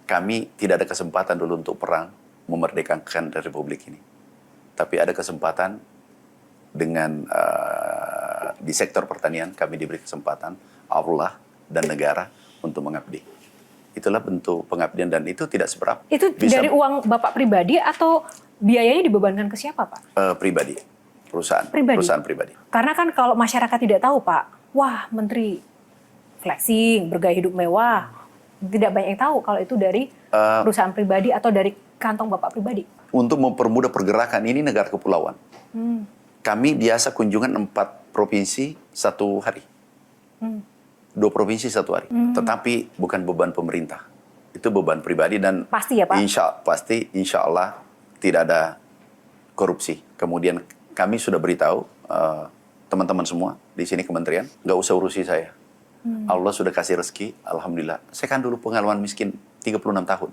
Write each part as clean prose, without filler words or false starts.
kami tidak ada kesempatan dulu untuk perang memerdekakan Republik ini. Tapi ada kesempatan dengan di sektor pertanian kami diberi kesempatan Allah dan negara untuk mengabdi. Itulah bentuk pengabdian dan itu tidak seberapa. Itu dari uang Bapak pribadi atau biayanya dibebankan ke siapa, Pak? Pribadi, perusahaan pribadi. Karena kan kalau masyarakat tidak tahu, Pak, wah menteri flexing, bergaya hidup mewah, tidak banyak yang tahu kalau itu dari perusahaan pribadi atau dari kantong Bapak pribadi. Untuk mempermudah pergerakan ini negara kepulauan. Kami biasa kunjungan 4 provinsi 1 hari. 2 provinsi 1 hari. Tetapi bukan beban pemerintah. Itu beban pribadi dan pasti ya Pak? Insya Allah tidak ada korupsi. Kemudian kami sudah beritahu teman-teman semua di sini kementerian, nggak usah urusi saya. Allah sudah kasih rezeki, Alhamdulillah. Saya kan dulu pengalaman miskin 36 tahun.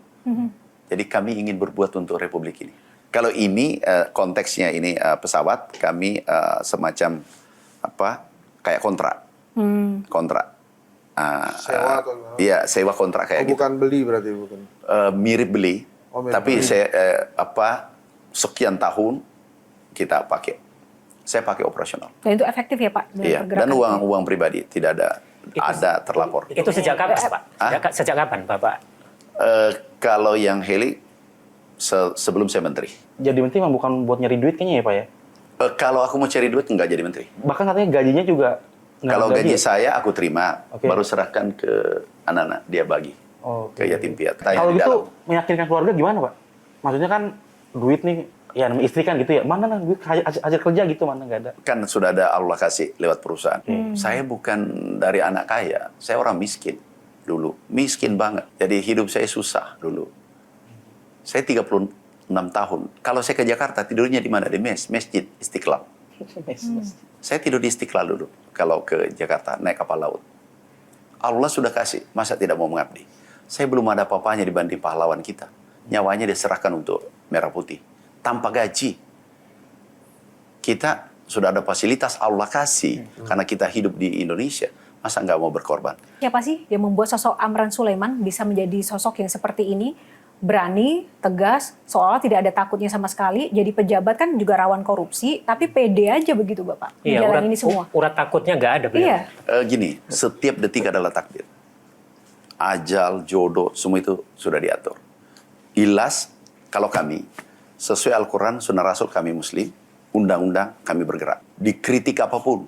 Jadi kami ingin berbuat untuk Republik ini. Kalau ini konteksnya ini pesawat, kami semacam kayak kontrak. Kontrak. Sewa atau iya, sewa kontrak kayak gitu. Bukan beli berarti bukan. Mirip beli, tapi beli. saya sekian tahun kita pakai. Saya pakai operasional. Dan itu efektif ya Pak? Iya, dan uang pribadi tidak ada terlapor. Itu sejak kapan Pak? Sejak kapan Bapak? Kalau yang heli sebelum saya menteri. Jadi menteri memang bukan buat nyari duit kayaknya ya Pak ya? Kalau aku mau cari duit nggak jadi menteri. Bahkan katanya gajinya juga kalau gaji saya aku terima, baru serahkan ke anak-anak, dia bagi ke yatim piatu. Kalau gitu meyakinkan keluarga gimana Pak? Maksudnya kan duit nih, ya istri kan gitu ya, mana duit hasil kerja gitu, mana nggak ada. Kan sudah ada Allah kasih lewat perusahaan. Saya bukan dari anak kaya, saya orang miskin dulu. Miskin banget, jadi hidup saya susah dulu. Saya 36 tahun. Kalau saya ke Jakarta, tidurnya di mana? Di Masjid Istiqlal. Saya tidur di Istiqlal dulu. Kalau ke Jakarta, naik kapal laut. Allah sudah kasih, masa tidak mau mengabdi? Saya belum ada apa-apanya dibanding pahlawan kita. Nyawanya diserahkan untuk Merah Putih. Tanpa gaji. Kita sudah ada fasilitas Allah kasih. Karena kita hidup di Indonesia. Masa nggak mau berkorban? Siapa sih yang membuat sosok Amran Sulaiman bisa menjadi sosok yang seperti ini? Berani, tegas, seolah tidak ada takutnya sama sekali. Jadi pejabat kan juga rawan korupsi, tapi pede aja begitu Bapak. Iya, ini semua. Urat takutnya nggak ada. Iya. Gini, setiap detik adalah takdir. Ajal, jodoh, semua itu sudah diatur. Ilas, kalau kami, sesuai Al-Quran, Sunnah Rasul kami Muslim, undang-undang kami bergerak. Dikritik apapun,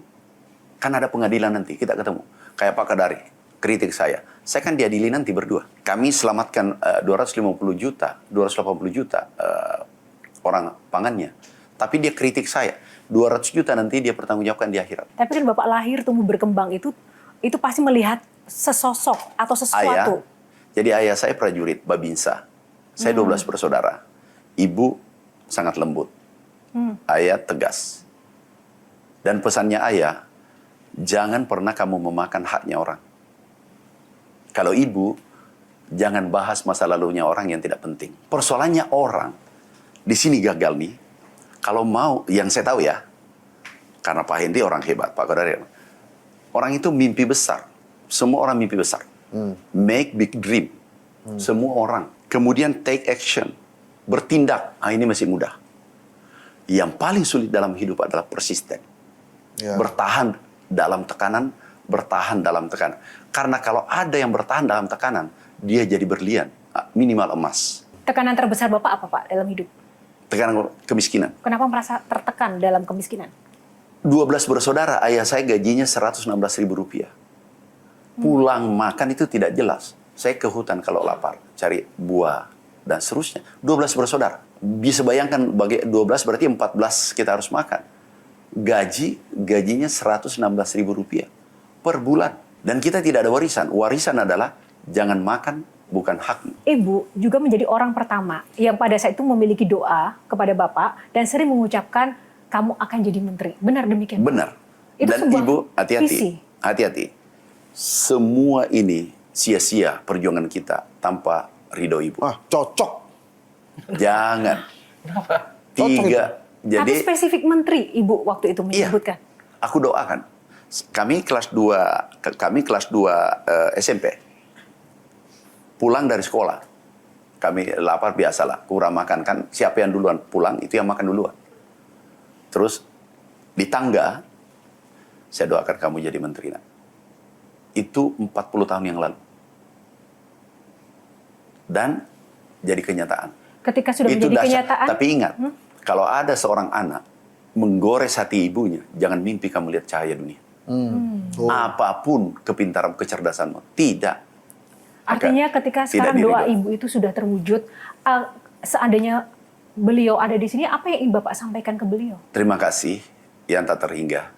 kan ada pengadilan nanti, kita ketemu. Kayak Pak Kadari, kritik saya kan diadili nanti berdua. Kami selamatkan 280 juta orang pangannya. Tapi dia kritik saya. 200 juta nanti dia pertanggungjawabkan di akhirat. Tapi kan Bapak lahir, tumbuh, berkembang itu pasti melihat sesosok atau sesuatu. Jadi ayah saya prajurit, Babinsa. Saya 12 bersaudara. Ibu sangat lembut. Ayah tegas. Dan pesannya ayah, jangan pernah kamu memakan haknya orang. Kalau ibu, jangan bahas masa lalunya orang yang tidak penting. Persoalannya orang, di sini gagal nih. Kalau mau, yang saya tahu ya, karena Pak Hendy orang hebat, Pak Kadari. Orang itu mimpi besar. Semua orang mimpi besar. Make big dream. Semua orang. Kemudian take action. Bertindak. Ini masih mudah. Yang paling sulit dalam hidup adalah persisten. Bertahan dalam tekanan, bertahan dalam tekanan. Karena kalau ada yang bertahan dalam tekanan, dia jadi berlian, minimal emas. Tekanan terbesar Bapak apa Pak dalam hidup? Tekanan kemiskinan. Kenapa merasa tertekan dalam kemiskinan? 12 bersaudara, ayah saya gajinya Rp116.000. Pulang makan itu tidak jelas. Saya ke hutan kalau lapar, cari buah dan seterusnya. 12 bersaudara. Bisa bayangkan bagi 12 berarti 14 kita harus makan. Gajinya Rp116.000 per bulan. Dan kita tidak ada warisan. Warisan adalah jangan makan bukan hakmu. Ibu juga menjadi orang pertama yang pada saat itu memiliki doa kepada Bapak dan sering mengucapkan kamu akan jadi menteri. Benar demikian? Benar. Itu dan Ibu hati-hati. Semua ini sia-sia perjuangan kita tanpa ridho Ibu. Cocok. Jangan. Kenapa? Jadi, tapi spesifik menteri Ibu waktu itu menyebutkan. Iya, aku doakan. Kami kelas 2 SMP. Pulang dari sekolah. kami lapar biasalah, kurang makan kan, siapa yang duluan pulang itu yang makan duluan. Terus di tangga, saya doakan kamu jadi menteri. Nak. Itu 40 tahun yang lalu. Dan jadi kenyataan. Ketika sudah Itu menjadi dahsyat. kenyataan. Tapi ingat, kalau ada seorang anak menggores hati ibunya, jangan mimpi kamu lihat cahaya dunia. Oh. Apapun kepintaran kecerdasanmu, tidak. Artinya ketika sekarang Tidak doa diridhoi. ibu itu sudah terwujud, seandainya beliau ada di sini, apa yang ingin Bapak sampaikan ke beliau? Terima kasih yang tak terhingga.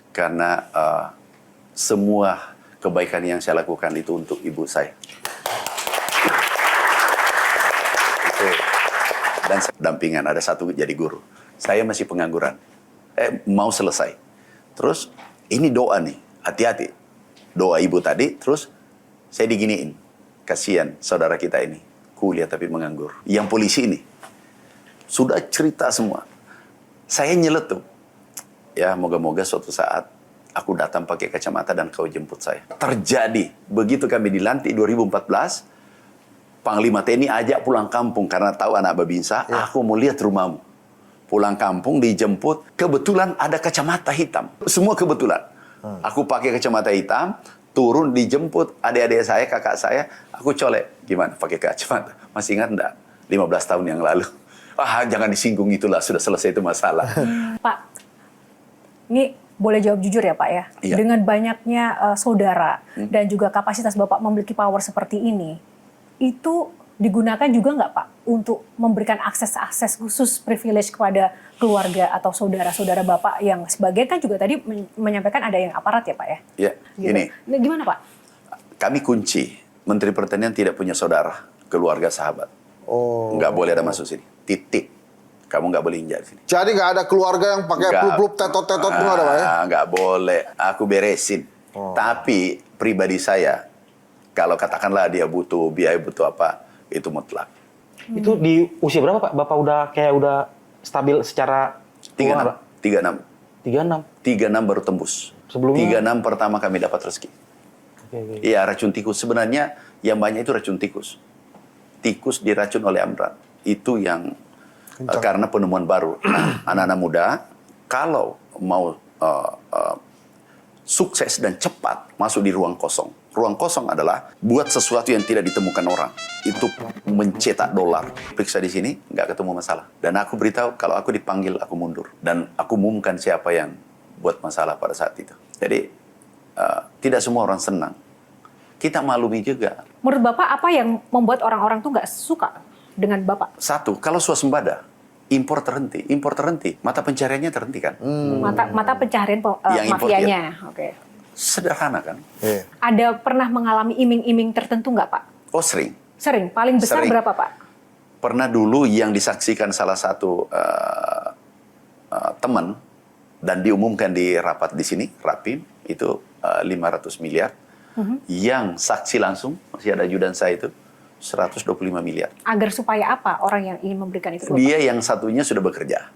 Karena semua kebaikan yang saya lakukan itu untuk ibu saya. Dan dampingan, ada satu jadi guru. Saya masih pengangguran. Mau selesai. Terus, ini doa nih, hati-hati. Doa ibu tadi, terus saya diginiin. Kasihan saudara kita ini. Kuliah tapi menganggur. Yang polisi ini. Sudah cerita semua. Saya nyeletuk. Ya, moga-moga suatu saat aku datang pakai kacamata dan kau jemput saya. Terjadi. Begitu kami dilantik 2014, Panglima TNI ajak pulang kampung karena tahu anak Babinsa, aku mau lihat rumahmu. Pulang kampung dijemput, kebetulan ada kacamata hitam. Semua kebetulan. Aku pakai kacamata hitam, turun dijemput adik-adik saya, kakak saya, aku colek. Gimana pakai kacamata? Masih ingat enggak? 15 tahun yang lalu. Jangan disinggung itulah, sudah selesai itu masalah. Pak, ini boleh jawab jujur ya Pak ya? Iya. Dengan banyaknya saudara dan juga kapasitas Bapak memiliki power seperti ini, itu digunakan juga nggak Pak untuk memberikan akses-akses khusus privilege kepada keluarga atau saudara-saudara Bapak yang sebagian kan juga tadi menyampaikan ada yang aparat ya Pak ya? Ya, Gitu. ini. Nah, gimana Pak? Kami kunci, Menteri Pertanian tidak punya saudara, keluarga, sahabat. Oh. Nggak boleh ada masuk sini. Titik. Kamu nggak boleh injak di sini. Jadi nggak ada keluarga yang pakai Nggak. plup-plup, tetot-tetot itu nggak ada, Pak ya? Nggak boleh. Aku beresin. Tapi pribadi saya, kalau katakanlah dia butuh biaya, butuh apa, itu mutlak. Itu di usia berapa Pak? Bapak udah stabil secara 36. 36. 36. 36 baru tembus. Sebelumnya? 36 pertama kami dapat rezeki. Oke. Iya, racun tikus. Sebenarnya yang banyak itu racun tikus. Tikus diracun oleh Amran. Itu yang karena penemuan baru. Nah, anak-anak muda, kalau mau sukses dan cepat masuk di ruang kosong. Ruang kosong adalah buat sesuatu yang tidak ditemukan orang. Itu mencetak dolar. Periksa di sini, nggak ketemu masalah. Dan aku beritahu, kalau aku dipanggil, aku mundur. Dan aku umumkan siapa yang buat masalah pada saat itu. Jadi, tidak semua orang senang. Kita maklumi juga. Menurut Bapak apa yang membuat orang-orang tuh nggak suka dengan Bapak? Satu, kalau swasembada, impor terhenti. Impor terhenti, mata pencariannya terhenti kan? Mata pencaharian Yang importir. mafianya. Oke. Sederhana kan? Iya. Ada pernah mengalami iming-iming tertentu nggak Pak? Oh sering. Sering. Paling besar Sering. berapa Pak? Pernah dulu yang disaksikan salah satu teman dan diumumkan di rapat di sini, Rapim, itu 500 miliar. Yang saksi langsung, masih ada ajudan saya itu, 125 miliar. Agar supaya apa orang yang ingin memberikan itu? Dia yang satunya sudah bekerja.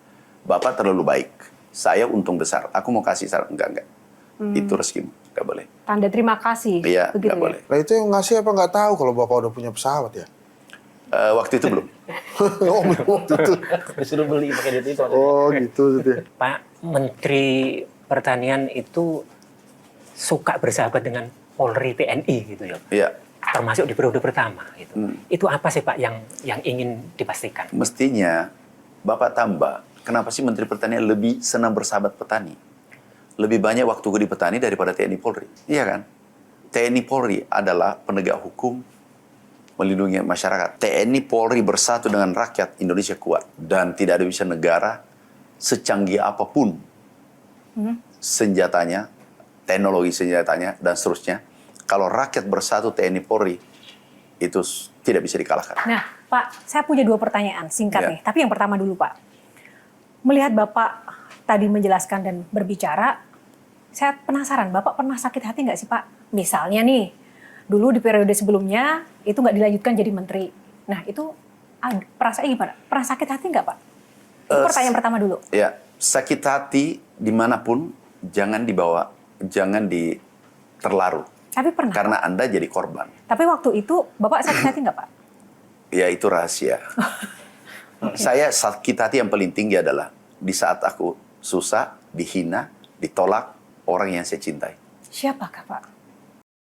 Bapak terlalu baik. Saya untung besar. Aku mau kasih saran. Enggak. Itu rezekimu. Enggak boleh. Tanda terima kasih. Iya, begitu enggak ya? boleh. Nah itu yang ngasih apa nggak tahu kalau Bapak udah punya pesawat ya? Waktu itu belum. Oh, waktu itu. Disuruh beli pakai duit itu. Oh gitu. Pak Menteri Pertanian itu suka bersahabat dengan Polri TNI gitu ya. Iya. Termasuk di periode pertama gitu. Itu apa sih Pak yang ingin dipastikan? Mestinya Bapak tambah. Kenapa sih Menteri Pertanian lebih senang bersahabat petani? Lebih banyak waktu di petani daripada TNI Polri. Iya kan? TNI Polri adalah penegak hukum, melindungi masyarakat. TNI Polri bersatu dengan rakyat, Indonesia kuat. Dan tidak ada bisa negara secanggih apapun senjatanya, teknologi senjatanya, dan seterusnya. Kalau rakyat bersatu TNI Polri, itu tidak bisa dikalahkan. Nah, Pak, saya punya 2 pertanyaan singkat Ya. nih. Tapi yang pertama dulu, Pak. Melihat Bapak tadi menjelaskan dan berbicara, saya penasaran, Bapak pernah sakit hati nggak sih, Pak? Misalnya nih, dulu di periode sebelumnya, itu nggak dilanjutkan jadi menteri. Nah, itu perasaannya gimana? Pernah sakit hati nggak, Pak? Itu pertanyaan pertama dulu. Ya, sakit hati dimanapun, jangan dibawa, jangan terlarut. Tapi pernah. Karena Anda jadi korban. Tapi waktu itu, Bapak sakit hati nggak, Pak? Ya itu rahasia. Saya sakit hati yang paling tinggi adalah di saat aku susah, dihina, ditolak orang yang saya cintai. Siapakah Pak?